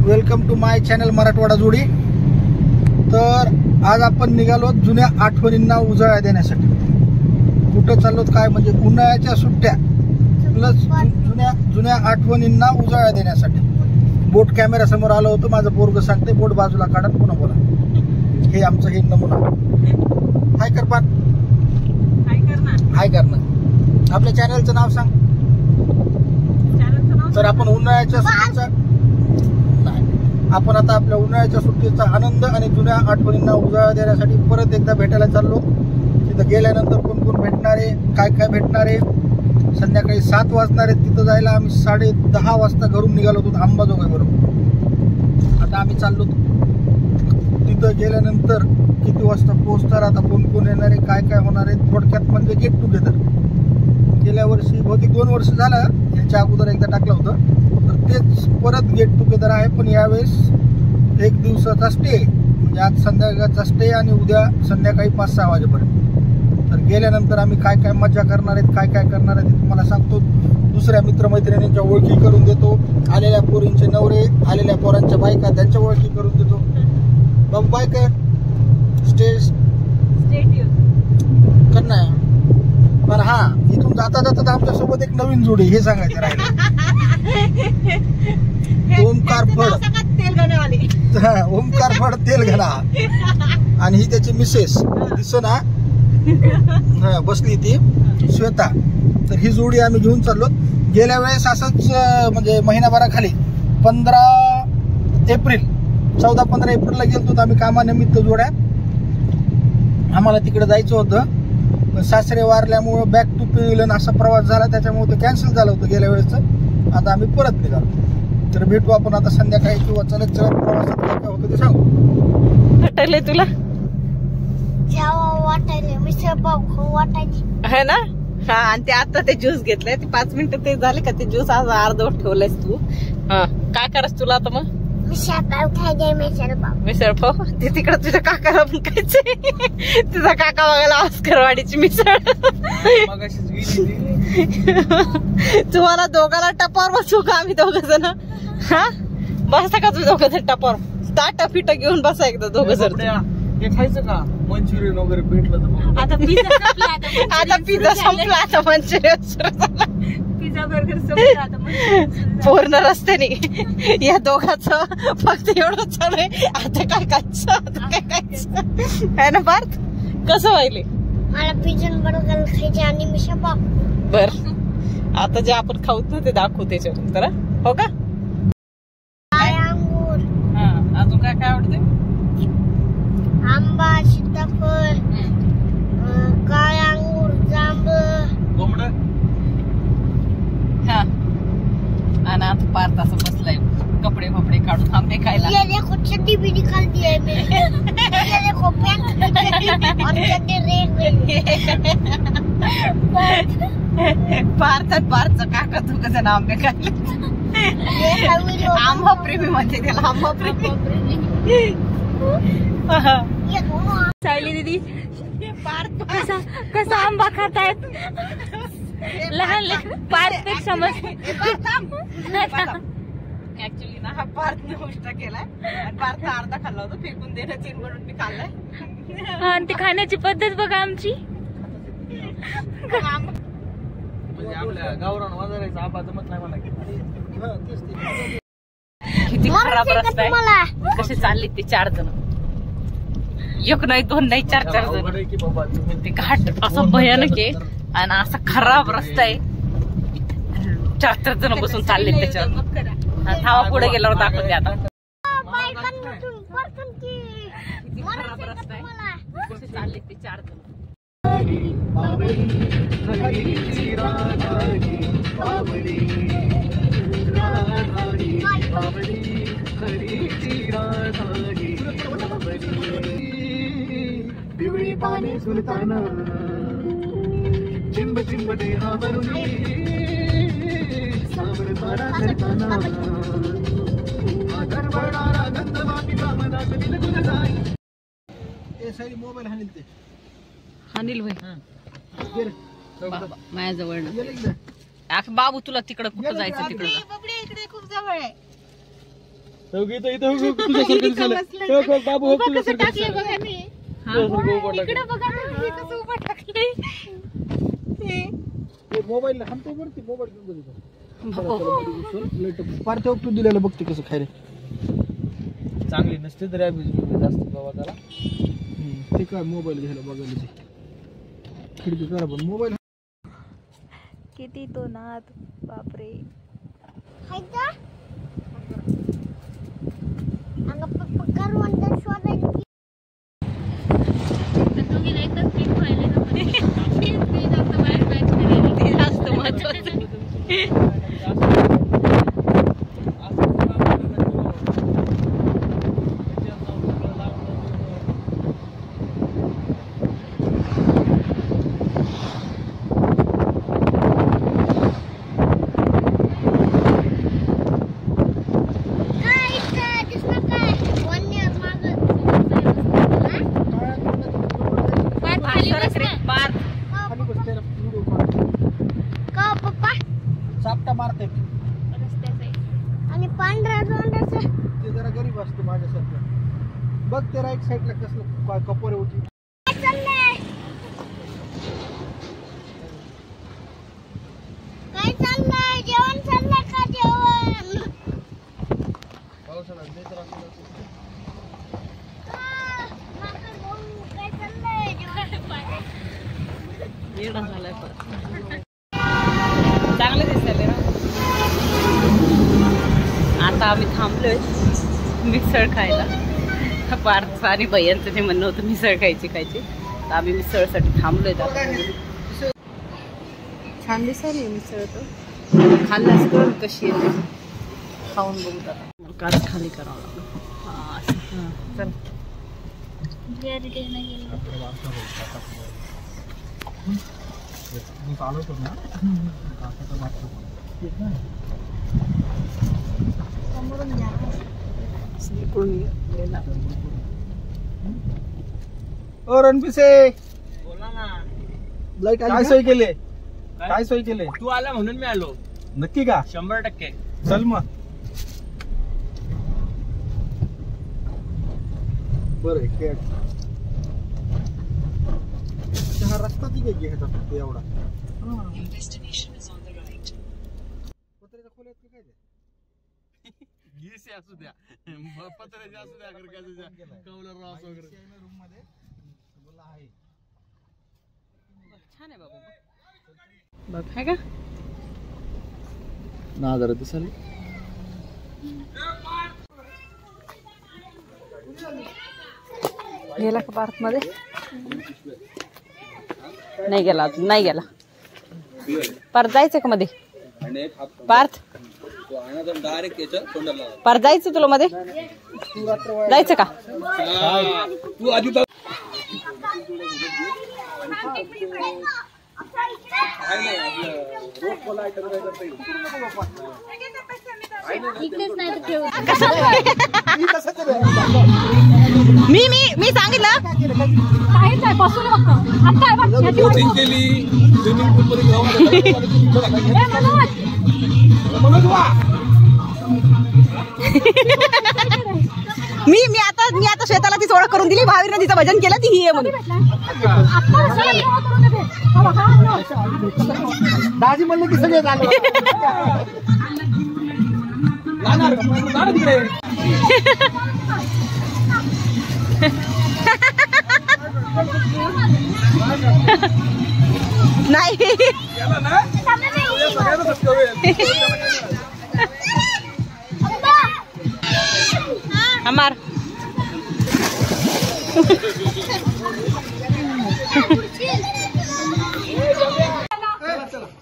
Welcome to my channel Marathwada Jodi. तर आज आपण निघालो जुन्या आठवणींना उजाळा देण्यासाठी। कुठं चाललो काय म्हणजे उन्हाळ्याच्या सुट्ट्या प्लस जुन्या आठवणींना उजाळा देण्यासाठी। बोट कॅमेरा समोर आलो होतो, माझं पोरग सांगते बोट बाजूला काढा पुन्हा बोला। हे आमचं हे नमुना हाय कर पाट हाय करणं। आपल्या चॅनलचं नाव सांग। तर आपण उन्हाळ्याच्या सुट्टीचा आपण आता आपल्या उन्हाळ्याच्या सुट्टीचा आनंद आणि जुन्या आठवणींना उजाळा देण्यासाठी परत एकदा भेटायला चाललो। तिथं गेल्यानंतर कोण कोण भेटणार आहे, काय काय भेटणार आहे। संध्याकाळी 7 वाजणार आहेत तिथं जायला। आम्ही 10:30 वाजता घरून निघालो होतो अंबाजोगाईवरून। आता आम्ही चाललो तिथं गेल्यानंतर किती वाजता पोहोचणार, आता कोण कोण येणार आहे, काय काय होणार आहे। थोडक्यात म्हणजे गेट टुगेदर। गेल्या वर्षी बहुतेक 2 वर्ष झालं, याच्या अगोदर एकदा टाकलं होतं, तर तेच परत गेट टुगेदर आहे। पण यावेळेस 1 दिवसाचा स्टे, म्हणजे आज संध्याकाळचा स्टे आणि उद्या संध्याकाळी 5-6 वाजेपर्यंत। तर गेल्यानंतर आम्ही काय काय मजा करणार आहेत, काय काय करणार आहेत तुम्हाला सांगतो। दुसऱ्या मित्रमैत्रिणींच्या ओळखी करून देतो, आलेल्या पोरींचे नवरे, आलेल्या पोरांच्या बायका त्यांच्या ओळखी करून देतो। बाबू बाय कर स्टे करणार। पण हा, इथून जाता जाता आमच्या सोबत एक नवीन जोडी, हे सांगायचं राहिलं। ओमकार फड तेलगणा आणि ही त्याची मिसेस दिसना बसली ती श्वेता। तर ही जोडी आम्ही घेऊन चाललो। गेल्या वेळेस असंच म्हणजे महिनाभराखाली 14 एप्रिलला गेलो होतो आम्ही कामानिमित्त जोड्या। आम्हाला तिकडे जायचं होतं, पण सासरे वारल्यामुळं बॅक टू पेविलियन असा प्रवास झाला, त्याच्यामुळे ते कॅन्सल झालं होतं गेल्या वेळेचं। आता आम्ही परत निघालो। तर भेटू आपण आता संध्याकाळी किंवा चलत प्रवासात काय काय होतं ते सांगू। वाटायले तुला वाटायले मिसळ पाव खाऊ वाटायची है ना। हा, आणि ते आता ते ज्यूस घेतलंय, ते 5 मिनिटं ते झाले का ते ज्यूस आज अर्धवट ठेवलंयस तू। हा, काय करायचं तुला आता मग? मिसळ पाव खायचे मिसळ पाव ते तिकडे तुझ्या काकाला पण खायचंय। तुझा काका बघायला ऑस्करवाडीची मिसळ। तुम्हाला दोघांना टपावर बसू का आम्ही 2 जण? हा, बसता का तुम्ही 2 जण टपावर? ताटा पिठा घेऊन बसा एकदा 2 जण। हे खायचं का मंचुरियन वगैरे भेटलं तर? आता पिझ्झा संपला, आता मंचुरियन सुरू झाला। पिझ्झा बर्गर संपला, आता पूर्ण रस्त्याने या दोघांचं फक्त एवढं चालू आहे, आता काय खायचं है ना पार्थ? कसं व्हायले? मला पिझ्झा बर्गर खायचे आणि मिसळ पाव। बर, आता जे आपण खाऊत ना ते दाखवू त्याच्यावरून तर, हो का? अंगूर, हा, अजून काय काय आवडते? आंबा, सीताफळ, काळे अंगूर, जांभूळ। हा, आणि आता पार्थ असं बसलाय कपडे फपडे काढून आंबे खायला। ये देखो चड्डी भी निकाल दी है मैंने। ये देखो पैंट और चड्डी पार्थचं काका तू कसं आंबे खाल्ले? आंबा प्रेमी म्हणते त्याला, आंबा प्रेमी। सायली दीदी कसा आंबा खातायत लहान पार्थ समज। ऍक्च्युली ना हा पार्थने उष्टा केलाय आणि पार्थ अर्धा खाल्ला होता, फेकून देणं 3 म्हणून मी खाल्लाय। हा, आणि ती खाण्याची पद्धत बघा आमची। आपल्या गावरान वाजरायचा आंबा जमत नाही मला। किती खराब रस्ता आहे, कसे चालले ते 4 जण, 1 नाही 2 नाही 4 जण। ते घाट असं भयानक आहे आणि असा खराब रस्ता आहे, 4 जण बसून चालले त्याच्यावर। थांबा, पुढे गेल्यावर दाखवते आता। किती खराब रस्ता आहे, कसे चालले ते 4 जण। पिवळी पाने सुलताना चिंब चिंब देहावरुनी सावळ पाडा करताना आदर बळणारा गंधवातीचा मनात दिल तुझ जाई। ए साई मोबाईल हाणील ते अनिल भाई माझ्याजवळ बाबू तुला तिकडं कुठं जायचं तिकडं इकडे खूप जवळ आहे। बाबू टाकले बघा मी इकडे बघा हे कसं उभं टाकलंय मोबाईल हाणतो वरती मोबाईल घेऊन पार्थ तू दिलेलं बघते कसं खायला चांगली नसते तरी आम्ही जास्त बाबा त्याला ते काय मोबाईल घ्यायला बघायला खिडकी करा पण मोबाईल किती तो नाद बापरे जास्त महत्वाचं सापटा मारते आणि पांढरा ते जरा गरीब असतो माझ्यासारखं बघ ते राईट साईडला कसलं कपोरे होती काय चाललंय जेवण चाललंय का जेवण पावसाळ्यात बेतर असलं काय चाललंय जेवण येडा झालाय परत चांगले दिसायले ना आता आम्ही थांबलोय मिसळ खायला पार्थ आणि भैयांचं ते म्हणणं होतं मिसळ खायची तर आम्ही मिसळसाठी थांबलोय छान दिसायली मिसळ तर खाल्ल्यास कळ कशी येते खाऊन बघू आता काच खाली करावं लागलं चल ओ रणपिसे बोला ना लाईट काय सोय केली काय सोय केली तू आला म्हणून मी आलो नक्की का 100% चल मग बरं हा रस्ता ती काही घ्यायचा फक्त एवढा पत्र्याच्या खोल्यात काय घीस असू द्या पत्र्याचे असू द्या कौलर रॉस वगैरे रूम मध्ये बोला आहे छान आहे बाबा बघ आहे का ना जरा दिसाली गेला का पार्क मध्ये नाही गेला अजून नाही गेला पार्थ जायचं का मध्ये पार्थ पार्थ जायचं तुला मध्ये जायचं का तू आधी मी सांगितलं मी आता शेताला ती ओळख करून दिली भावीरनं तिचं भजन केलं ती ही आहे म्हणून दाजी म्हणलं की सगळे झालं नाही अमर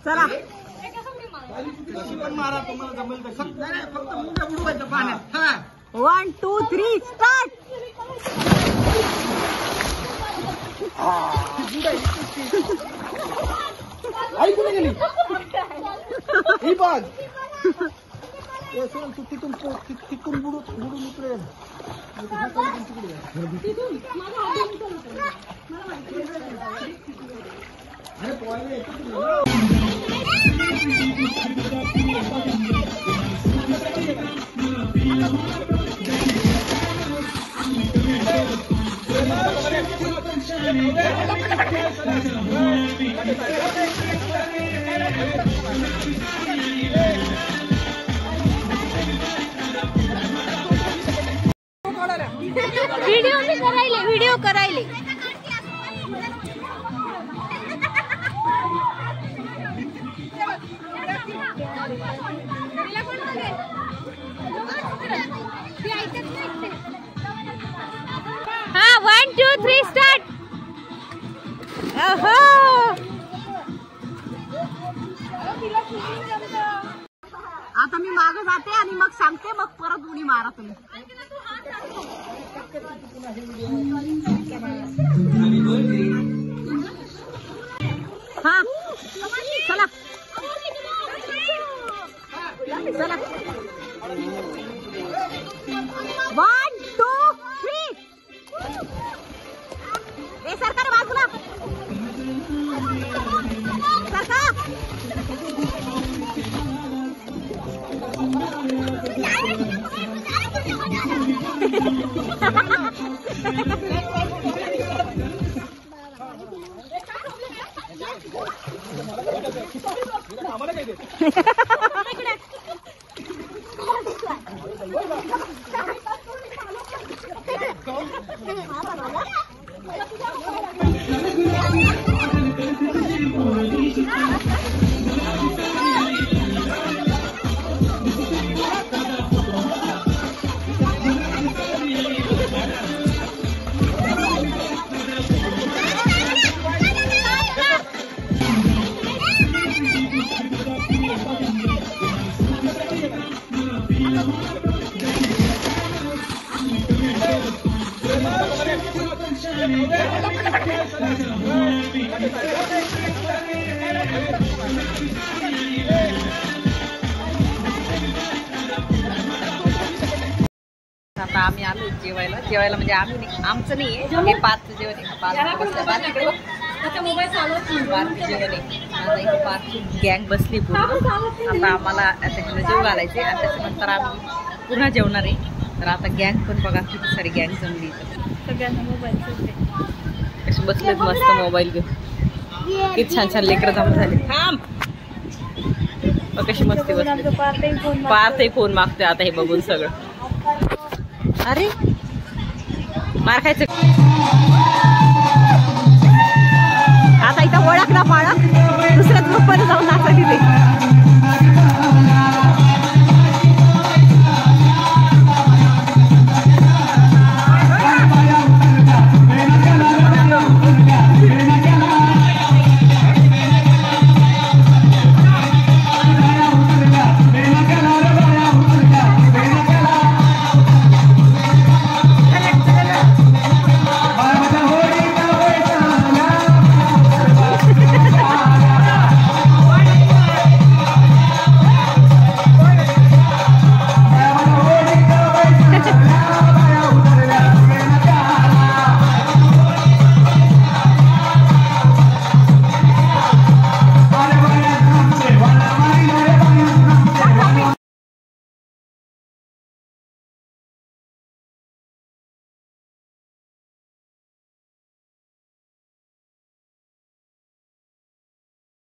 चला फक्त मुंड्या बुडवायचं पाण्यात 1 2 3 स्टार्ट आई कुठे गेली ही बघ तू तिथून बुडून उतरेल अरे व्हिडिओ करायले हा 1 2 3 स्टार्ट. आता मी मागे जाते आणि मग सांगते, मग परत उडी मारा तुम्ही. हा चला चला 1 2 3. ए सरकार बाजूला सरकार. आता आम्ही आलो जेवायला. जेवायला म्हणजे आम्ही नाही, आमचं नाहीये, हे पार्कचं जेवण आहे. पार्कचं जेवण आहे. आता इथे पार्कची गँग बसली पूर्ण. आता आम्हाला त्याच्याकडे जेव घालायचे आणि त्याच्यानंतर आम्ही पुन्हा जेवणार आहे. तर आता गँग पण बघा किती सारी गँग जमली इथं. सगळ्यांना मोबाईल कसे बसलेत मस्त मोबाईल घेऊन. किती छान छान लेकरं जमा झाले. थांब कशी मस्ती बसली. पार्थही फोन मागतोय आता हे बघून सगळं. अरे मार खायचं. आता इथं ओळख ना पाळख दुसऱ्या ग्रुपमध्ये जाऊन